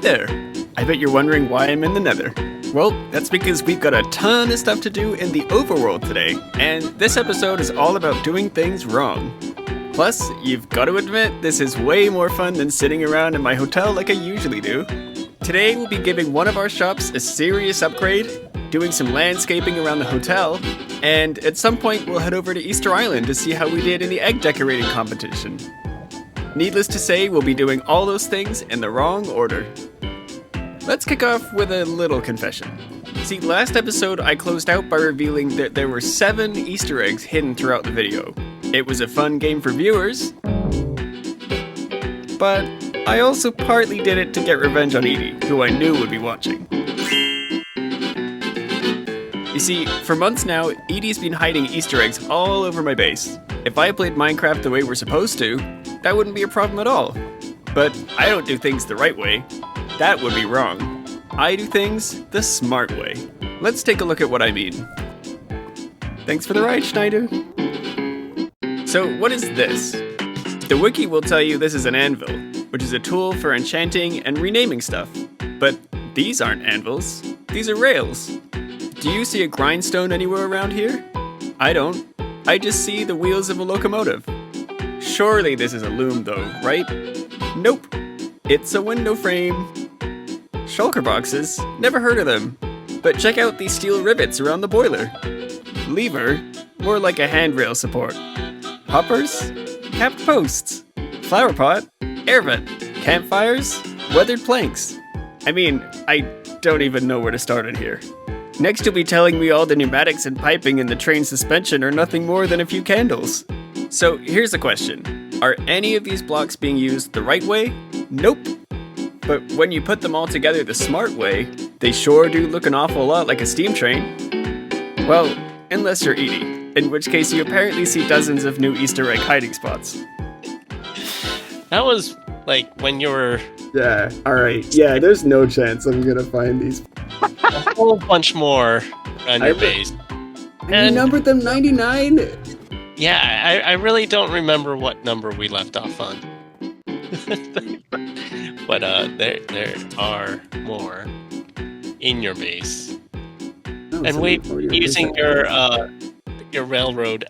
there! I bet you're wondering why I'm in the Nether. Well, that's because we've got a ton of stuff to do in the overworld today, and this episode is all about doing things wrong. Plus, you've got to admit, this is way more fun than sitting around in my hotel like I usually do. Today, we'll be giving one of our shops a serious upgrade, doing some landscaping around the hotel, and at some point, we'll head over to Easter Island to see how we did in the egg decorating competition. Needless to say, we'll be doing all those things in the wrong order. Let's kick off with a little confession. See, last episode I closed out by revealing that there were 7 Easter eggs hidden throughout the video. It was a fun game for viewers, but I also partly did it to get revenge on Edee, who I knew would be watching. You see, for months now, Edee's been hiding Easter eggs all over my base. If I played Minecraft the way we're supposed to, that wouldn't be a problem at all. But I don't do things the right way. That would be wrong. I do things the smart way. Let's take a look at what I mean. Thanks for the ride, Schneider. So what is this? The wiki will tell you this is an anvil, which is a tool for enchanting and renaming stuff. But these aren't anvils, these are rails. Do you see a grindstone anywhere around here? I don't. I just see the wheels of a locomotive. Surely this is a loom though, right? Nope. It's a window frame. Shulker boxes? Never heard of them. But check out these steel rivets around the boiler. Lever? More like a handrail support. Hoppers? Capped posts. Flower pot? Air vent. Campfires? Weathered planks. I mean, I don't even know where to start in here. Next you'll be telling me all the pneumatics and piping in the train suspension are nothing more than a few candles. So here's the question. Are any of these blocks being used the right way? Nope. But when you put them all together the smart way, they sure do look an awful lot like a steam train. Well, unless you're Edee, in which case you apparently see dozens of new Easter egg hiding spots. That was like when you were... Yeah, alright. Yeah, there's no chance I'm gonna find these. A whole bunch more on your base. And you numbered them 99? Yeah, I really don't remember what number we left off on. But there are more in your base. Oh, and we're using your railroad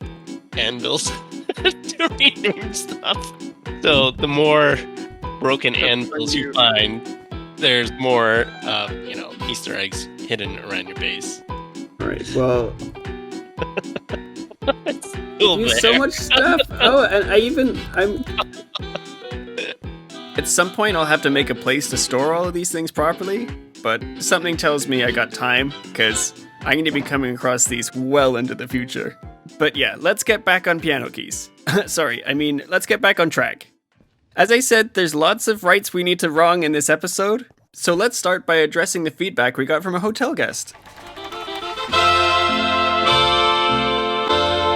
anvils to rename stuff. So the more broken anvils you find, there's more Easter eggs hidden around your base. Alright, well... There's so much stuff! Oh, and I'm... At some point I'll have to make a place to store all of these things properly, but something tells me I got time, because I'm going to be coming across these well into the future. But yeah, let's get back on piano keys. Let's get back on track. As I said, there's lots of rights we need to wrong in this episode, so let's start by addressing the feedback we got from a hotel guest.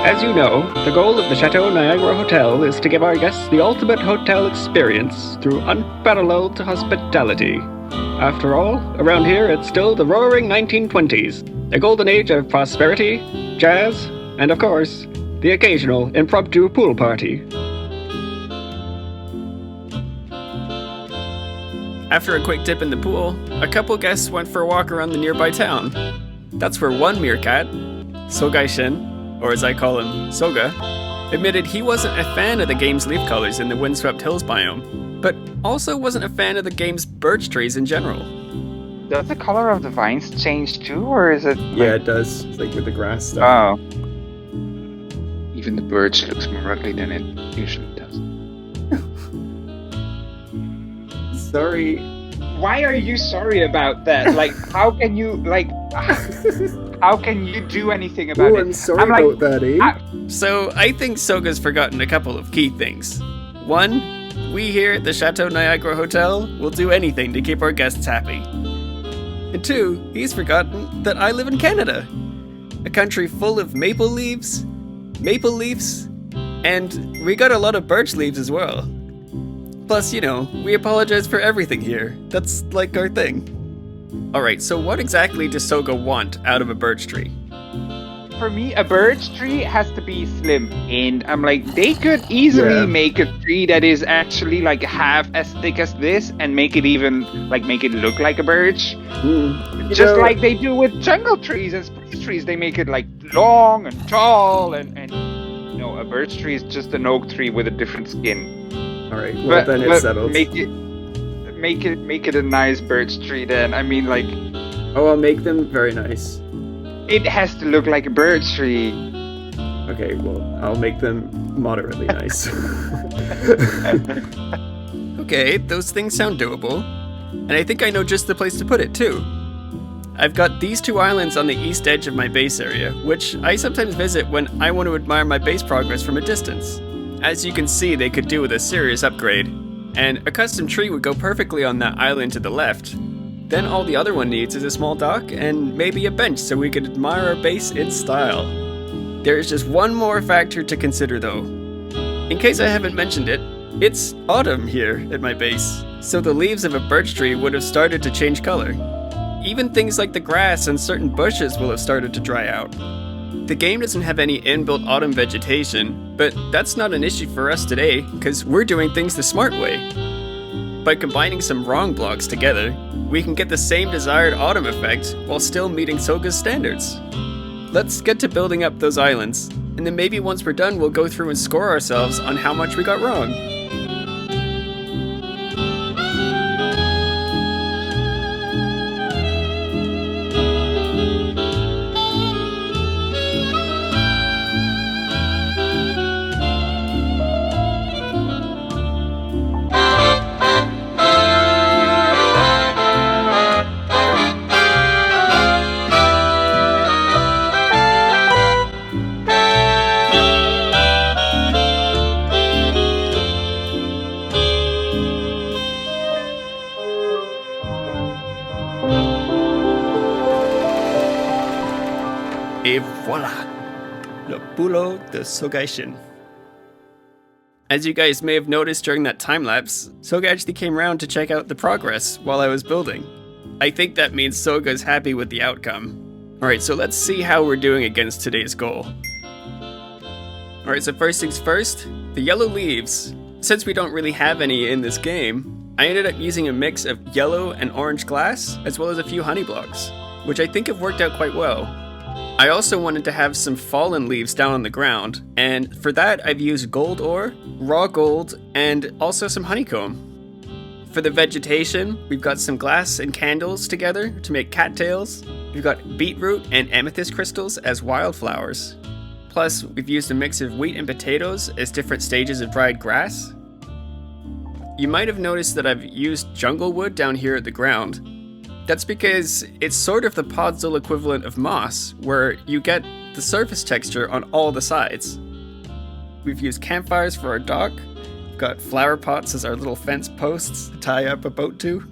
As you know, the goal of the Chateau Niagara Hotel is to give our guests the ultimate hotel experience through unparalleled hospitality. After all, around here it's still the roaring 1920s, a golden age of prosperity, jazz, and of course, the occasional impromptu pool party. After a quick dip in the pool, a couple guests went for a walk around the nearby town. That's where one Meerkat, Sogaishin, or as I call him, Soga, admitted he wasn't a fan of the game's leaf colors in the windswept hills biome, but also wasn't a fan of the game's birch trees in general. Does the color of the vines change too, or is it... Yeah, it does. It's like with the grass stuff. Oh. Even the birch looks more ugly than it usually does. Sorry. Why are you sorry about that? Like, how can you, how can you do anything about it? I'm sorry about that, eh? So, I think Soga's forgotten a couple of key things. One, we here at the Chateau Niagara Hotel will do anything to keep our guests happy. And two, he's forgotten that I live in Canada, a country full of maple leaves, and we got a lot of birch leaves as well. Plus, we apologize for everything here. That's like our thing. Alright, so what exactly does Soga want out of a birch tree? for me, a birch tree has to be slim, and I'm like, they could easily make a tree that is actually like half as thick as this, and make it look like a birch. Just like they do with jungle trees and spruce trees, they make it like long and tall, and a birch tree is just an oak tree with a different skin. All right, well then it's settled. Make it a nice birch tree then. I mean, like. Oh, I'll make them very nice. It has to look like a birch tree. Okay, well, I'll make them moderately nice. Okay, those things sound doable. And I think I know just the place to put it, too. I've got these 2 islands on the east edge of my base area, which I sometimes visit when I want to admire my base progress from a distance. As you can see, they could do with a serious upgrade, and a custom tree would go perfectly on that island to the left. Then all the other one needs is a small dock and maybe a bench so we could admire our base in style. There is just one more factor to consider though. In case I haven't mentioned it, it's autumn here at my base, so the leaves of a birch tree would have started to change color. Even things like the grass and certain bushes will have started to dry out. The game doesn't have any inbuilt autumn vegetation, but that's not an issue for us today, because we're doing things the smart way. By combining some wrong blocks together, we can get the same desired autumn effect while still meeting Soga's standards. Let's get to building up those islands, and then maybe once we're done we'll go through and score ourselves on how much we got wrong. Et voila! Le boulot de Sogaishin. As you guys may have noticed during that time lapse, Soga actually came around to check out the progress while I was building. I think that means Soga's happy with the outcome. Alright, so let's see how we're doing against today's goal. Alright, so first things first, the yellow leaves. Since we don't really have any in this game, I ended up using a mix of yellow and orange glass, as well as a few honey blocks, which I think have worked out quite well. I also wanted to have some fallen leaves down on the ground, and for that I've used gold ore, raw gold, and also some honeycomb. For the vegetation, we've got some glass and candles together to make cattails. We've got beetroot and amethyst crystals as wildflowers. Plus, we've used a mix of wheat and potatoes as different stages of dried grass. You might have noticed that I've used jungle wood down here at the ground. That's because it's sort of the podzol equivalent of moss, where you get the surface texture on all the sides. We've used campfires for our dock, got flower pots as our little fence posts to tie up a boat to.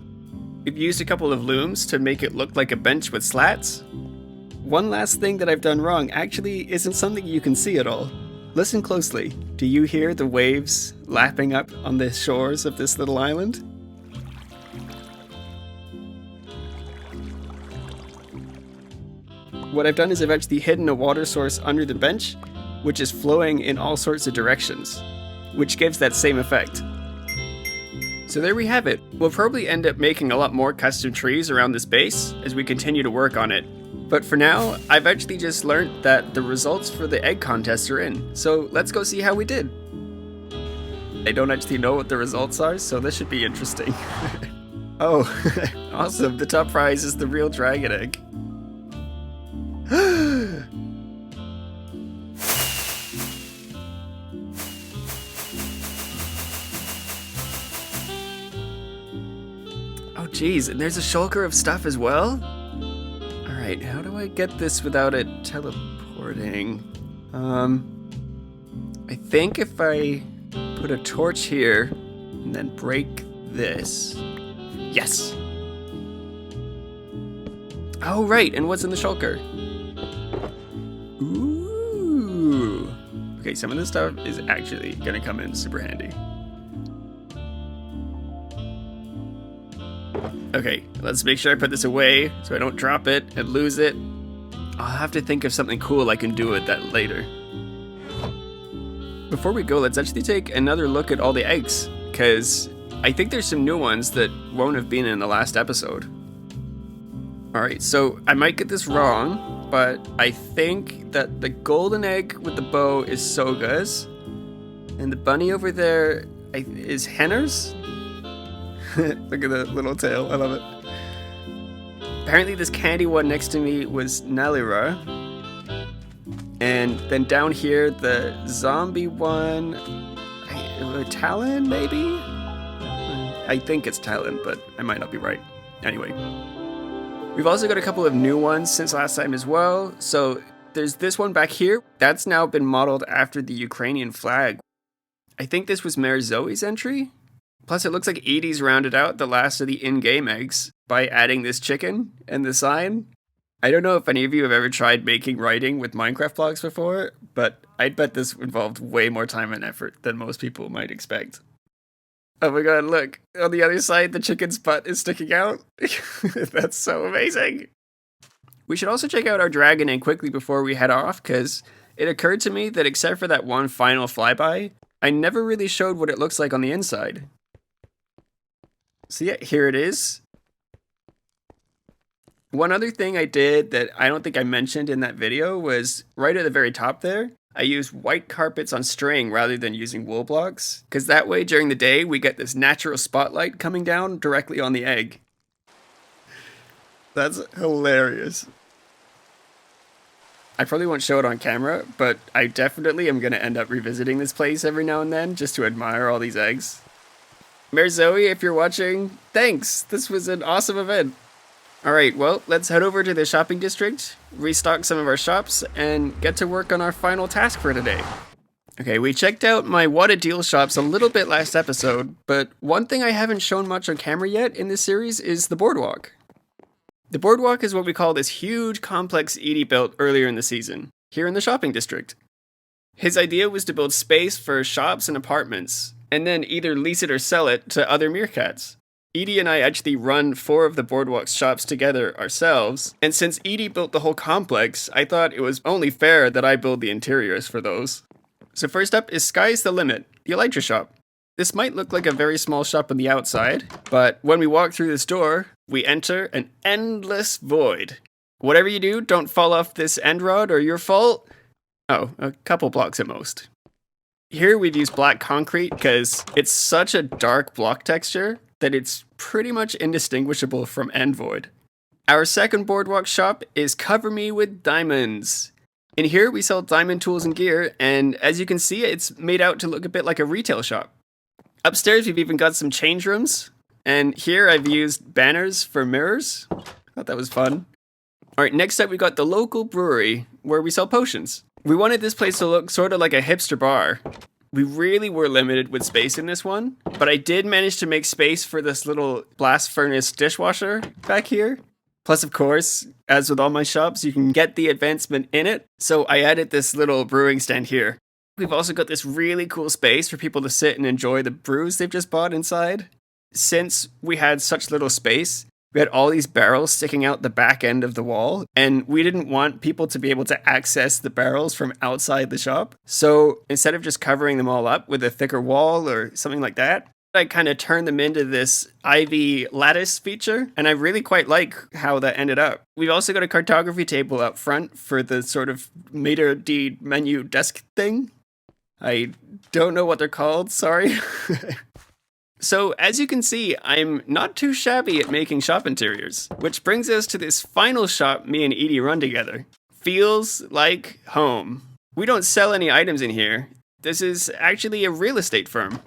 We've used a couple of looms to make it look like a bench with slats. One last thing that I've done wrong actually isn't something you can see at all. Listen closely. Do you hear the waves lapping up on the shores of this little island? What I've done is I've actually hidden a water source under the bench, which is flowing in all sorts of directions, which gives that same effect. So there we have it. We'll probably end up making a lot more custom trees around this base as we continue to work on it. But for now, I've actually just learned that the results for the egg contest are in, so let's go see how we did. I don't actually know what the results are, so this should be interesting. Oh, awesome, the top prize is the real dragon egg. Oh geez, and there's a shulker of stuff as well? Alright, how do I get this without it teleporting? I think if I put a torch here and then break this. Yes! Oh right, and what's in the shulker? Ooh! Okay, some of this stuff is actually gonna come in super handy. Okay, let's make sure I put this away so I don't drop it and lose it. I'll have to think of something cool I can do with that later. Before we go, let's actually take another look at all the eggs, because I think there's some new ones that won't have been in the last episode. Alright, so I might get this wrong, but I think that the golden egg with the bow is Soga's, and the bunny over there is Henner's? Look at the little tail, I love it. Apparently this candy one next to me was Nalira. And then down here, the zombie one, Talon, maybe? I think it's Talon, but I might not be right. Anyway. We've also got a couple of new ones since last time as well. So there's this one back here. That's now been modeled after the Ukrainian flag. I think this was Mayor Zoe's entry. Plus it looks like Edee's rounded out the last of the in-game eggs by adding this chicken and the sign. I don't know if any of you have ever tried making writing with Minecraft blocks before, but I'd bet this involved way more time and effort than most people might expect. Oh my god, look, on the other side the chicken's butt is sticking out. That's so amazing. We should also check out our dragon egg quickly before we head off, because it occurred to me that except for that one final flyby, I never really showed what it looks like on the inside. So yeah, here it is. One other thing I did that I don't think I mentioned in that video was right at the very top there, I used white carpets on string rather than using wool blocks, because that way during the day we get this natural spotlight coming down directly on the egg. That's hilarious. I probably won't show it on camera, but I definitely am going to end up revisiting this place every now and then just to admire all these eggs. Mayor Zoe, if you're watching, thanks! This was an awesome event! Alright, well, let's head over to the shopping district, restock some of our shops, and get to work on our final task for today. Okay, we checked out my What a Deal shops a little bit last episode, but one thing I haven't shown much on camera yet in this series is the Boardwalk. The Boardwalk is what we call this huge complex Edee built earlier in the season, here in the shopping district. His idea was to build space for shops and apartments, and then either lease it or sell it to other Meerkats. Edee and I actually run 4 of the Boardwalk's shops together ourselves, and since Edee built the whole complex, I thought it was only fair that I build the interiors for those. So first up is Sky's the Limit, the Elytra shop. This might look like a very small shop on the outside, but when we walk through this door, we enter an endless void. Whatever you do, don't fall off this end rod or your fault. Oh, a couple blocks at most. Here we've used black concrete because it's such a dark block texture that it's pretty much indistinguishable from end void. Our second Boardwalk shop is Cover Me With Diamonds. In here we sell diamond tools and gear, and as you can see, it's made out to look a bit like a retail shop. Upstairs we've even got some change rooms, and here I've used banners for mirrors. Thought that was fun. Alright, next up we got the local brewery, where we sell potions. We wanted this place to look sort of like a hipster bar. We really were limited with space in this one, but I did manage to make space for this little blast furnace dishwasher back here. Plus, of course, as with all my shops, you can get the advancement in it, so I added this little brewing stand here. We've also got this really cool space for people to sit and enjoy the brews they've just bought inside. Since we had such little space, we had all these barrels sticking out the back end of the wall, and we didn't want people to be able to access the barrels from outside the shop. So instead of just covering them all up with a thicker wall or something like that, I kind of turned them into this ivy lattice feature, and I really quite like how that ended up. We've also got a cartography table up front for the sort of maitre d' menu desk thing. I don't know what they're called, sorry. So, as you can see, I'm not too shabby at making shop interiors, which brings us to this final shop me and Edee run together. Feels like home. We don't sell any items in here. This is actually a real estate firm.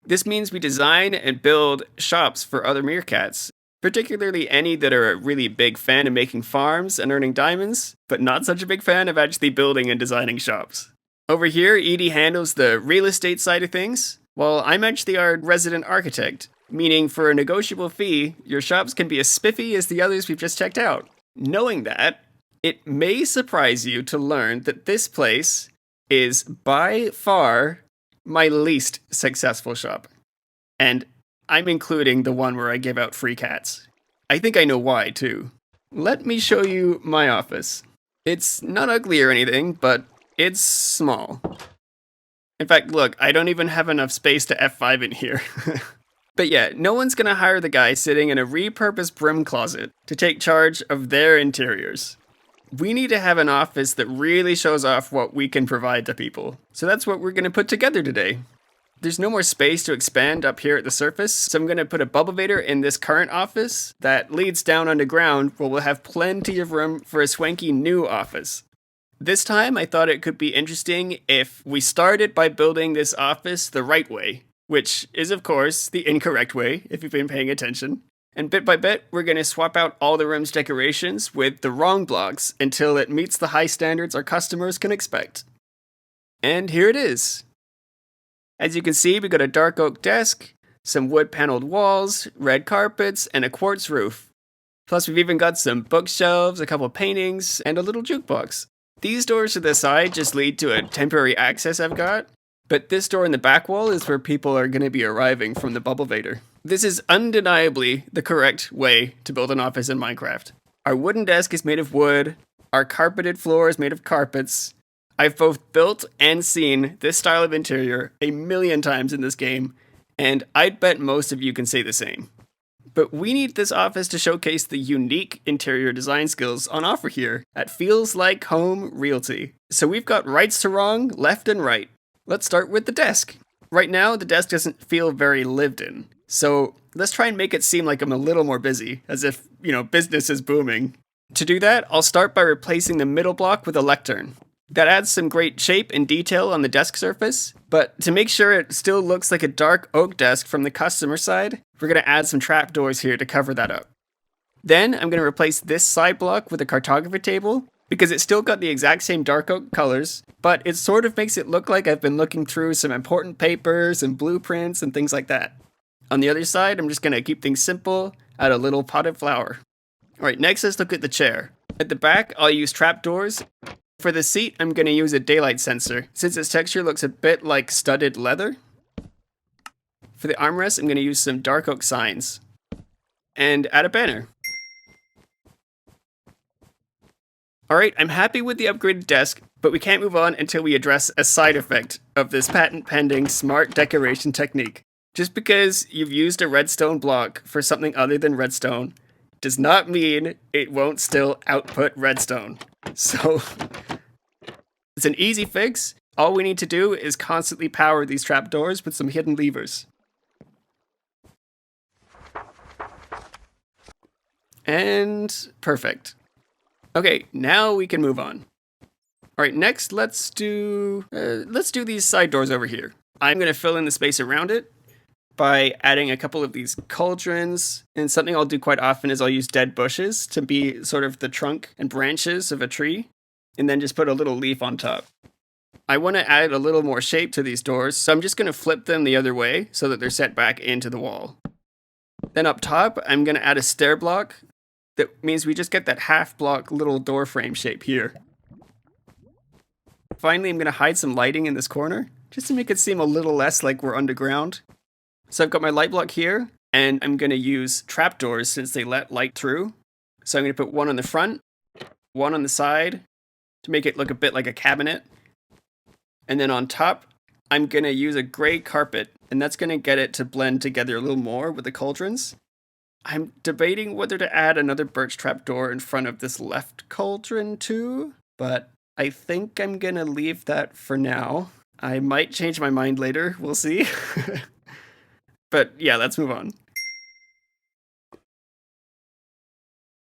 This means we design and build shops for other Meerkats, particularly any that are a really big fan of making farms and earning diamonds, but not such a big fan of actually building and designing shops. Over here, Edee handles the real estate side of things, while I'm actually our resident architect, meaning for a negotiable fee, your shops can be as spiffy as the others we've just checked out. Knowing that, it may surprise you to learn that this place is by far my least successful shop. And I'm including the one where I give out free cats. I think I know why, too. Let me show you my office. It's not ugly or anything, but it's small. In fact, look, I don't even have enough space to F5 in here. But yeah, no one's gonna hire the guy sitting in a repurposed broom closet to take charge of their interiors. We need to have an office that really shows off what we can provide to people. So that's what we're gonna put together today. There's no more space to expand up here at the surface, so I'm gonna put a bubblevator in this current office that leads down underground where we'll have plenty of room for a swanky new office. This time I thought it could be interesting if we started by building this office the right way. Which is, of course, the incorrect way, if you've been paying attention. And bit by bit, we're going to swap out all the room's decorations with the wrong blocks until it meets the high standards our customers can expect. And here it is. As you can see, we got a dark oak desk, some wood-paneled walls, red carpets, and a quartz roof. Plus, we've even got some bookshelves, a couple paintings, and a little jukebox. These doors to the side just lead to a temporary access I've got. But this door in the back wall is where people are going to be arriving from the bubblevator. This is undeniably the correct way to build an office in Minecraft. Our wooden desk is made of wood. Our carpeted floor is made of carpets. I've both built and seen this style of interior a million times in this game, and I'd bet most of you can say the same. But we need this office to showcase the unique interior design skills on offer here at Feels Like Home Realty. So we've got rights to wrong, left and right. Let's start with the desk. Right now, the desk doesn't feel very lived in. So let's try and make it seem like I'm a little more busy, as if, business is booming. To do that, I'll start by replacing the middle block with a lectern. That adds some great shape and detail on the desk surface, but to make sure it still looks like a dark oak desk from the customer side, we're going to add some trapdoors here to cover that up. Then I'm going to replace this side block with a cartography table, because it's still got the exact same dark oak colors, but it sort of makes it look like I've been looking through some important papers and blueprints and things like that. On the other side, I'm just going to keep things simple, add a little potted flower. Alright, next let's look at the chair. At the back, I'll use trapdoors. For the seat, I'm going to use a daylight sensor, since its texture looks a bit like studded leather. For the armrest, I'm going to use some dark oak signs. And add a banner. Alright, I'm happy with the upgraded desk, but we can't move on until we address a side effect of this patent-pending smart decoration technique. Just because you've used a redstone block for something other than redstone does not mean it won't still output redstone. So, it's an easy fix. All we need to do is constantly power these trapdoors with some hidden levers. And perfect. Okay, now we can move on. Alright, next let's do these side doors over here. I'm going to fill in the space around it by adding a couple of these cauldrons, and something I'll do quite often is I'll use dead bushes to be sort of the trunk and branches of a tree, and then just put a little leaf on top. I want to add a little more shape to these doors, so I'm just going to flip them the other way so that they're set back into the wall. Then up top, I'm going to add a stair block. That means we just get that half block little door frame shape here. Finally, I'm going to hide some lighting in this corner, just to make it seem a little less like we're underground. So I've got my light block here, and I'm going to use trapdoors since they let light through. So I'm going to put one on the front, one on the side, to make it look a bit like a cabinet. And then on top, I'm going to use a gray carpet, and that's going to get it to blend together a little more with the cauldrons. I'm debating whether to add another birch trapdoor in front of this left cauldron too, but I think I'm gonna leave that for now. I might change my mind later, we'll see. But yeah, let's move on.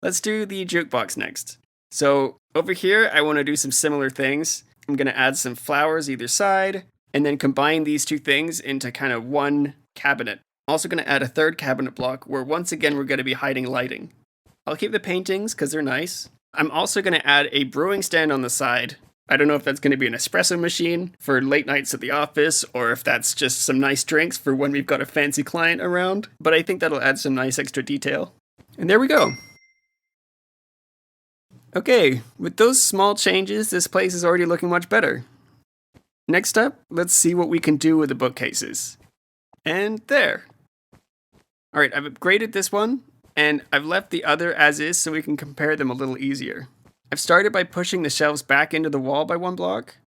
Let's do the jukebox next. So over here, I want to do some similar things. I'm going to add some flowers either side, and then combine these two things into kind of one cabinet. Also going to add a third cabinet block where once again we're going to be hiding lighting. I'll keep the paintings because they're nice. I'm also going to add a brewing stand on the side. I don't know if that's going to be an espresso machine for late nights at the office or if that's just some nice drinks for when we've got a fancy client around, but I think that'll add some nice extra detail. And there we go. Okay, with those small changes, this place is already looking much better. Next up, let's see what we can do with the bookcases. And there. Alright, I've upgraded this one, and I've left the other as is so we can compare them a little easier. I've started by pushing the shelves back into the wall by 1 block.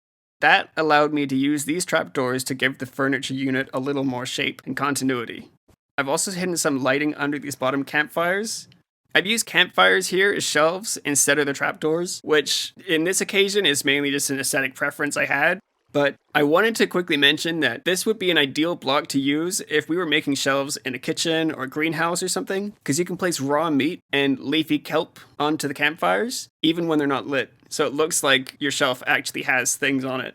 That allowed me to use these trapdoors to give the furniture unit a little more shape and continuity. I've also hidden some lighting under these bottom campfires. I've used campfires here as shelves instead of the trapdoors, which in this occasion is mainly just an aesthetic preference I had. But I wanted to quickly mention that this would be an ideal block to use if we were making shelves in a kitchen or greenhouse or something, because you can place raw meat and leafy kelp onto the campfires, even when they're not lit, so it looks like your shelf actually has things on it.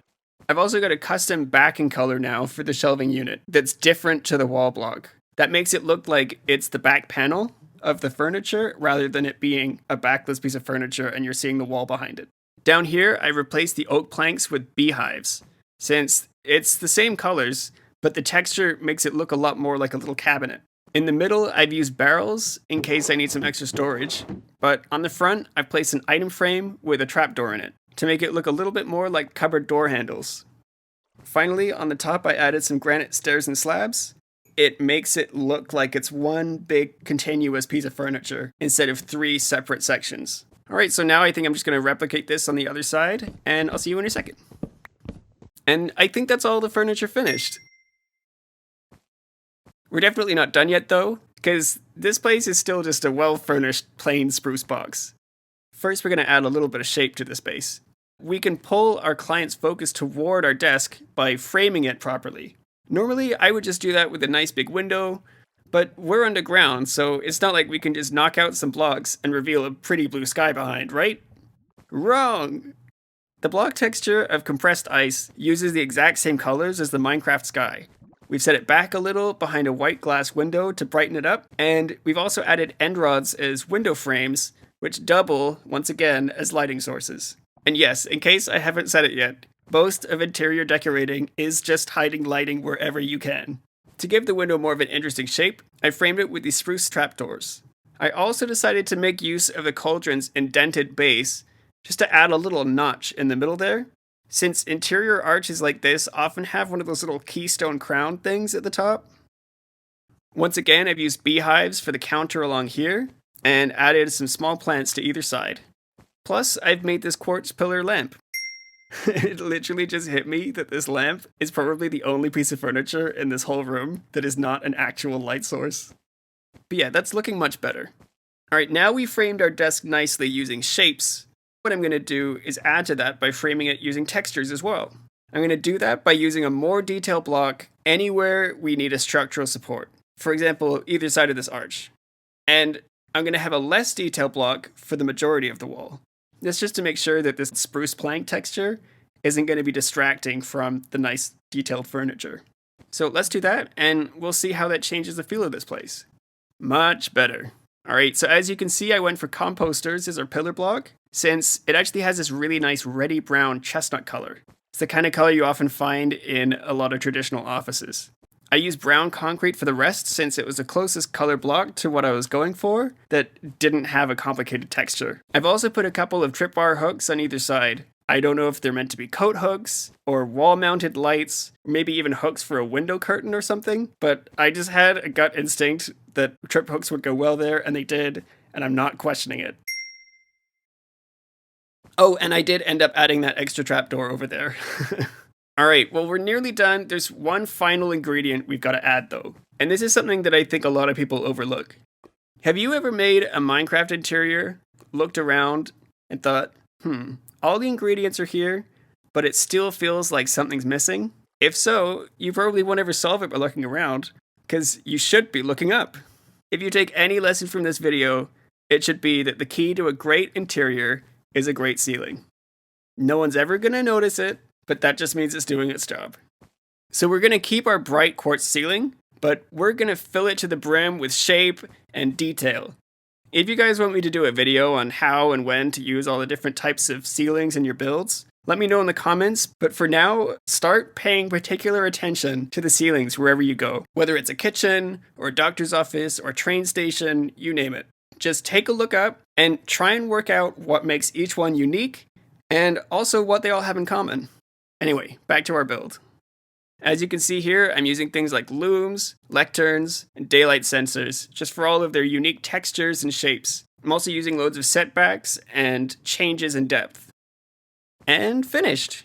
I've also got a custom backing color now for the shelving unit that's different to the wall block. That makes it look like it's the back panel of the furniture rather than it being a backless piece of furniture and you're seeing the wall behind it. Down here, I replaced the oak planks with beehives, since it's the same colors, but the texture makes it look a lot more like a little cabinet. In the middle, I've used barrels in case I need some extra storage, but on the front, I've placed an item frame with a trapdoor in it to make it look a little bit more like cupboard door handles. Finally, on the top, I added some granite stairs and slabs. It makes it look like it's one big continuous piece of furniture instead of 3 separate sections. Alright, so now I think I'm just going to replicate this on the other side, and I'll see you in a second. And I think that's all the furniture finished. We're definitely not done yet though, because this place is still just a well-furnished plain spruce box. First, we're going to add a little bit of shape to the space. We can pull our client's focus toward our desk by framing it properly. Normally, I would just do that with a nice big window, but we're underground, so it's not like we can just knock out some blocks and reveal a pretty blue sky behind, right? Wrong! The block texture of compressed ice uses the exact same colors as the Minecraft sky. We've set it back a little behind a white glass window to brighten it up, and we've also added end rods as window frames, which double, once again, as lighting sources. And yes, in case I haven't said it yet, most of interior decorating is just hiding lighting wherever you can. To give the window more of an interesting shape, I framed it with these spruce trapdoors. I also decided to make use of the cauldron's indented base, just to add a little notch in the middle there, since interior arches like this often have one of those little keystone crown things at the top. Once again, I've used beehives for the counter along here, and added some small plants to either side. Plus, I've made this quartz pillar lamp. It literally just hit me that this lamp is probably the only piece of furniture in this whole room that is not an actual light source. But yeah, that's looking much better. Alright, now we framed our desk nicely using shapes. What I'm going to do is add to that by framing it using textures as well. I'm going to do that by using a more detailed block anywhere we need a structural support. For example, either side of this arch. And I'm going to have a less detailed block for the majority of the wall. That's just to make sure that this spruce plank texture isn't going to be distracting from the nice detailed furniture. So let's do that, and we'll see how that changes the feel of this place. Much better. Alright, so as you can see, I went for composters as our pillar block, since it actually has this really nice reddy brown chestnut color. It's the kind of color you often find in a lot of traditional offices. I used brown concrete for the rest since it was the closest color block to what I was going for that didn't have a complicated texture. I've also put a couple of tripwire hooks on either side. I don't know if they're meant to be coat hooks or wall-mounted lights, or maybe even hooks for a window curtain or something, but I just had a gut instinct that trip hooks would go well there, and they did, and I'm not questioning it. Oh, and I did end up adding that extra trapdoor over there. Alright, well, we're nearly done. There's one final ingredient we've got to add, though. And this is something that I think a lot of people overlook. Have you ever made a Minecraft interior, looked around, and thought, all the ingredients are here, but it still feels like something's missing? If so, you probably won't ever solve it by looking around, because you should be looking up. If you take any lesson from this video, it should be that the key to a great interior is a great ceiling. No one's ever going to notice it, but that just means it's doing its job. So we're going to keep our bright quartz ceiling, but we're going to fill it to the brim with shape and detail. If you guys want me to do a video on how and when to use all the different types of ceilings in your builds, let me know in the comments, but for now, start paying particular attention to the ceilings wherever you go. Whether it's a kitchen, or a doctor's office, or a train station, you name it. Just take a look up and try and work out what makes each one unique, and also what they all have in common. Anyway, back to our build. As you can see here, I'm using things like looms, lecterns, and daylight sensors, just for all of their unique textures and shapes. I'm also using loads of setbacks and changes in depth. And finished.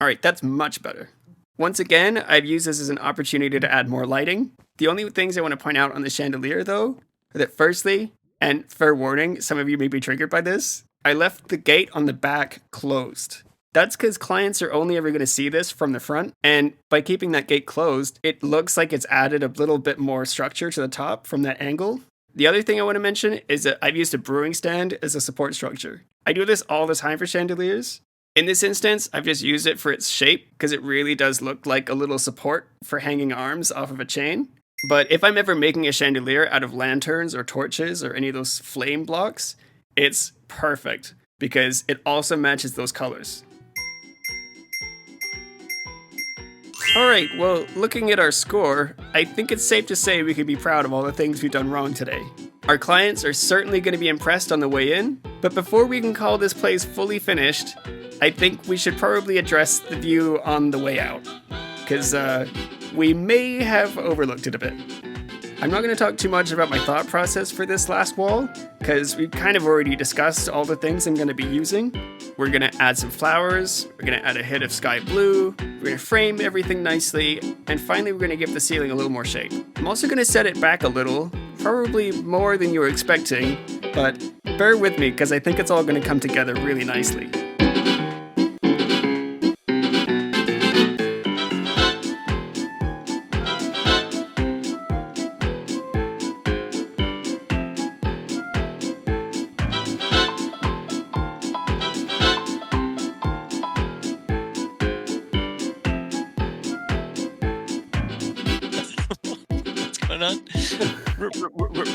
Alright, that's much better. Once again, I've used this as an opportunity to add more lighting. The only things I want to point out on the chandelier, though, are that firstly, and fair warning, some of you may be triggered by this, I left the gate on the back closed. That's because clients are only ever going to see this from the front, and by keeping that gate closed, it looks like it's added a little bit more structure to the top from that angle. The other thing I want to mention is that I've used a brewing stand as a support structure. I do this all the time for chandeliers. In this instance, I've just used it for its shape, because it really does look like a little support for hanging arms off of a chain. But if I'm ever making a chandelier out of lanterns or torches or any of those flame blocks, it's perfect, because it also matches those colors. Alright, well, looking at our score, I think it's safe to say we can be proud of all the things we've done wrong today. Our clients are certainly going to be impressed on the way in, but before we can call this place fully finished, I think we should probably address the view on the way out, because we may have overlooked it a bit. I'm not going to talk too much about my thought process for this last wall, because we've kind of already discussed all the things I'm going to be using. We're going to add some flowers, we're going to add a hit of sky blue, we're going to frame everything nicely, and finally we're going to give the ceiling a little more shape. I'm also going to set it back a little, probably more than you were expecting, but bear with me because I think it's all going to come together really nicely.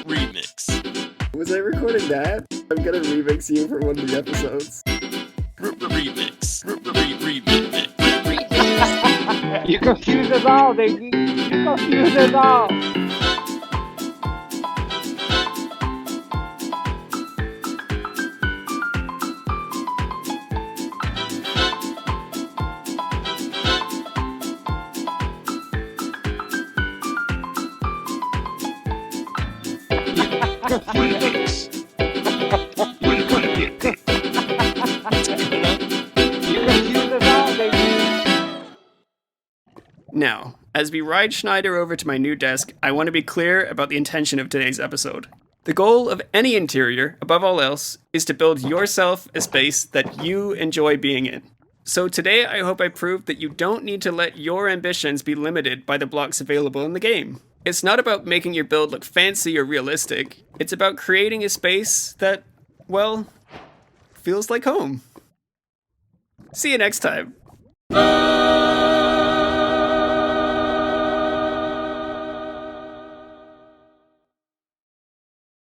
Remix. Was I recording that? I'm gonna remix you for one of the episodes. Remix. You confuse us all, baby. You confuse us all. Now, as we ride Schneider over to my new desk, I want to be clear about the intention of today's episode. The goal of any interior, above all else, is to build yourself a space that you enjoy being in. So today I hope I proved that you don't need to let your ambitions be limited by the blocks available in the game. It's not about making your build look fancy or realistic. It's about creating a space that, well, feels like home. See you next time.